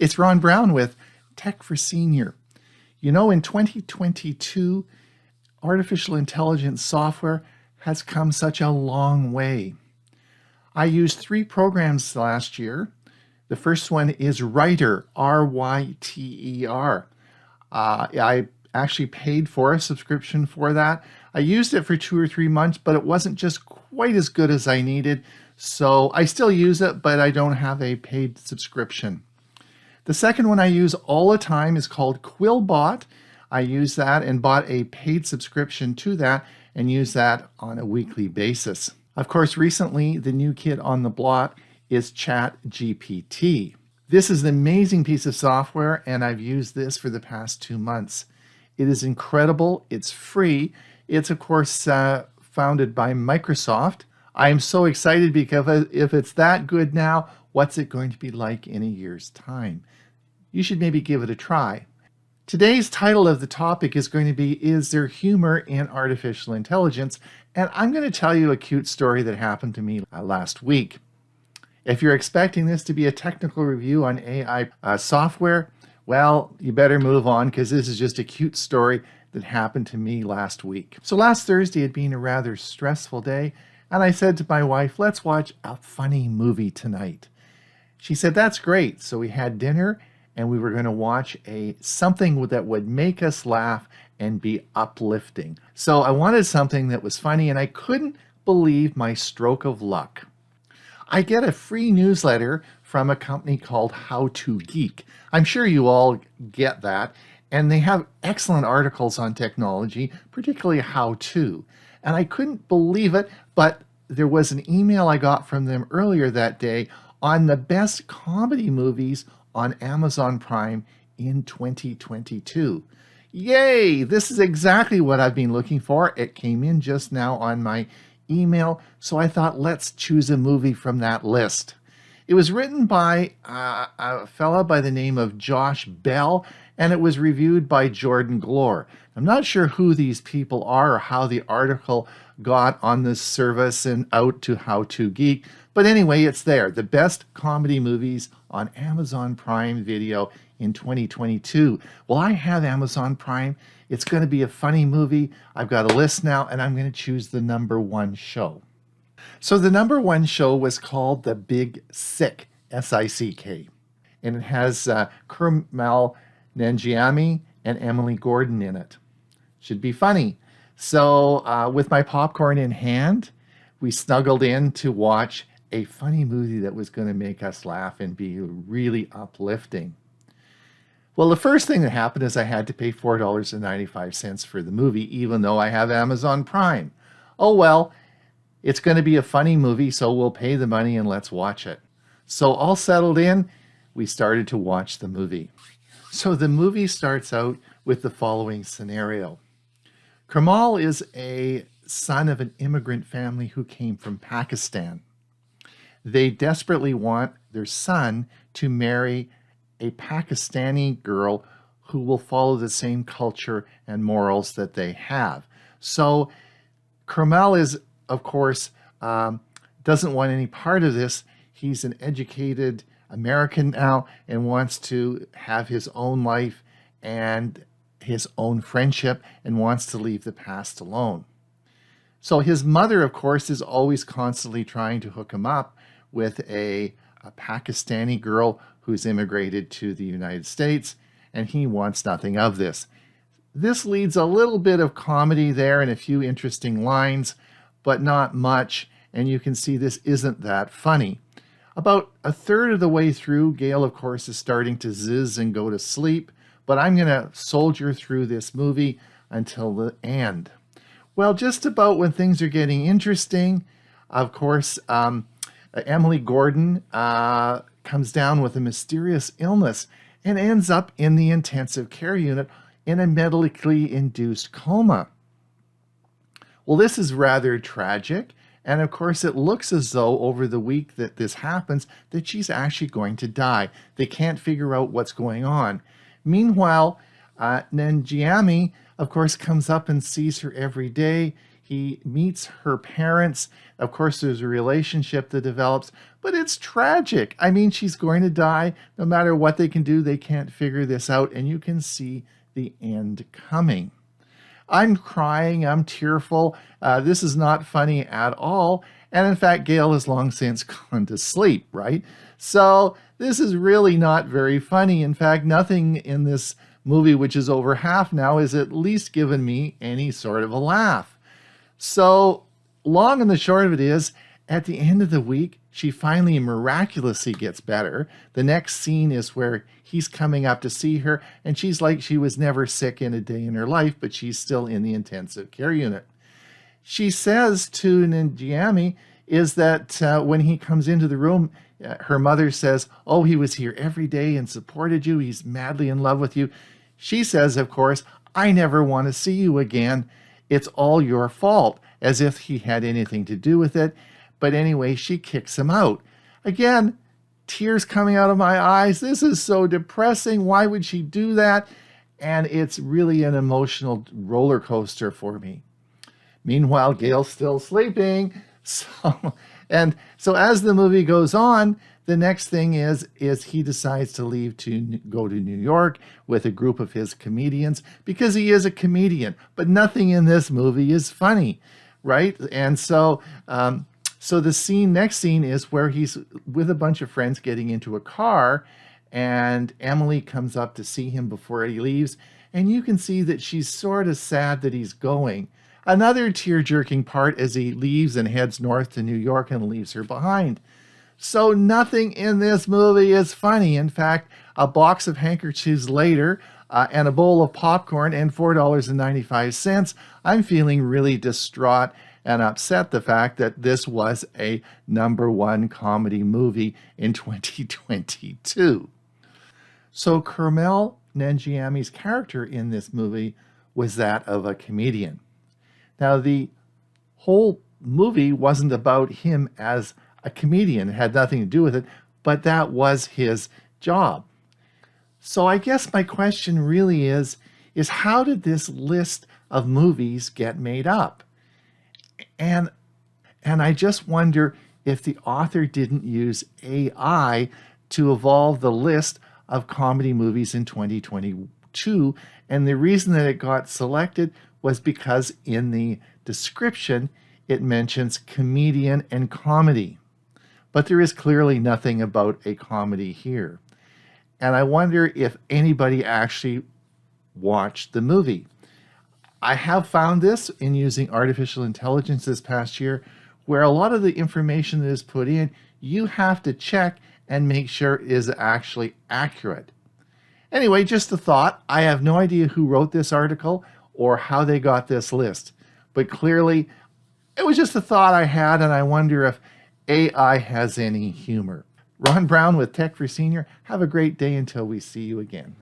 It's Ron Brown with Tech for Senior. You know, in 2022, artificial intelligence software has come such a long way. I used 3 programs last year. The first one is Writer, R-Y-T-E-R. I actually paid for a subscription for that. I used it for 2 or 3 months, but it wasn't just quite as good as I needed. So I still use it, but I don't have a paid subscription. The second one I use all the time is called Quillbot. I use that and bought a paid subscription to that and use that on a weekly basis. Of course, recently, the new kid on the block is ChatGPT. This is an amazing piece of software, and I've used this for the past 2 months. It is incredible. It's free. It's, of course, founded by Microsoft. I am so excited because if it's that good now, what's it going to be like in a year's time? You should maybe give it a try. Today's title of the topic is going to be, Is there humor in artificial intelligence? And I'm going to tell you a cute story that happened to me last week. If you're expecting this to be a technical review on AI software, well, you better move on because this is just a cute story that happened to me last week. So last Thursday had been a rather stressful day, and I said to my wife, let's watch a funny movie tonight. She said, that's great. So we had dinner, and we were going to watch something that would make us laugh and be uplifting. So I wanted something that was funny, and I couldn't believe my stroke of luck. I get a free newsletter from a company called How to Geek. I'm sure you all get that, and they have excellent articles on technology, particularly how to. And I couldn't believe it, but there was an email I got from them earlier that day on the best comedy movies on Amazon Prime in 2022. Yay! This is exactly what I've been looking for. It came in just now on my email, so I thought, let's choose a movie from that list. It was written by a fella by the name of Josh Bell, and it was reviewed by Jordan Glore. I'm not sure who these people are or how the article got on this service and out to How to Geek, but anyway, it's there. The best comedy movies on Amazon Prime Video in 2022. Well, I have Amazon Prime. It's going to be a funny movie. I've got a list now, and I'm going to choose the number 1 show. So the number 1 show was called The Big Sick, S-I-C-K. And it has Kumail Nanjiani and Emily Gordon in it. Should be funny. So with my popcorn in hand, we snuggled in to watch a funny movie that was going to make us laugh and be really uplifting. Well, the first thing that happened is I had to pay $4.95 for the movie, even though I have Amazon Prime. Oh well, it's going to be a funny movie, so we'll pay the money and let's watch it. So all settled in, we started to watch the movie. So the movie starts out with the following scenario. Kamal is a son of an immigrant family who came from Pakistan. They desperately want their son to marry a Pakistani girl who will follow the same culture and morals that they have. So Kamal is, of course, doesn't want any part of this. He's an educated American now and wants to have his own life and his own friendship and wants to leave the past alone. So his mother, of course, is always constantly trying to hook him up with a Pakistani girl who's immigrated to the United States, and he wants nothing of this. This leads a little bit of comedy there and a few interesting lines, but not much, and you can see this isn't that funny. About a third of the way through, Gail, of course, is starting to zizz and go to sleep, but I'm going to soldier through this movie until the end. Well, just about when things are getting interesting, of course, Emily Gordon comes down with a mysterious illness and ends up in the intensive care unit in a medically induced coma. Well, this is rather tragic, and of course it looks as though over the week that this happens that she's actually going to die. They can't figure out what's going on. Meanwhile, Nanjiani, of course, comes up and sees her every day. He meets her parents. Of course, there's a relationship that develops, but it's tragic. I mean, she's going to die. No matter what they can do, they can't figure this out, and you can see the end coming. I'm crying. I'm tearful. This is not funny at all. And in fact, Gail has long since gone to sleep, right? So this is really not very funny. In fact, nothing in this movie, which is over half now, has at least given me any sort of a laugh. So long and the short of it is, at the end of the week, she finally miraculously gets better. The next scene is where he's coming up to see her, and she's like she was never sick in a day in her life, but she's still in the intensive care unit. She says to Nanjiani is that when he comes into the room, her mother says, oh, he was here every day and supported you. He's madly in love with you. She says, of course, I never want to see you again. It's all your fault, as if he had anything to do with it. But anyway, she kicks him out. Again, tears coming out of my eyes. This is so depressing. Why would she do that? And it's really an emotional roller coaster for me. Meanwhile, Gail's still sleeping. So as the movie goes on, the next thing is he decides to leave to go to New York with a group of his comedians because he is a comedian. But nothing in this movie is funny, right? And so the next scene is where he's with a bunch of friends getting into a car, and Emily comes up to see him before he leaves, and you can see that she's sort of sad that he's going. Another tear-jerking part as he leaves and heads north to New York and leaves her behind. So nothing in this movie is funny. In fact, a box of handkerchiefs later and a bowl of popcorn and $4.95, I'm feeling really distraught and upset the fact that this was a #1 comedy movie in 2022. So Kumail Nanjiani's character in this movie was that of a comedian. Now, the whole movie wasn't about him as a comedian. It had nothing to do with it, but that was his job. So I guess my question really is how did this list of movies get made up? And I just wonder if the author didn't use AI to evolve the list of comedy movies in 2022. And the reason that it got selected was because in the description, it mentions comedian and comedy. But there is clearly nothing about a comedy here. And I wonder if anybody actually watched the movie. I have found this in using artificial intelligence this past year, where a lot of the information that is put in, you have to check and make sure it is actually accurate. Anyway, just a thought. I have no idea who wrote this article or how they got this list, but clearly it was just a thought I had, and I wonder if AI has any humor. Ron Brown with Tech for Senior. Have a great day until we see you again.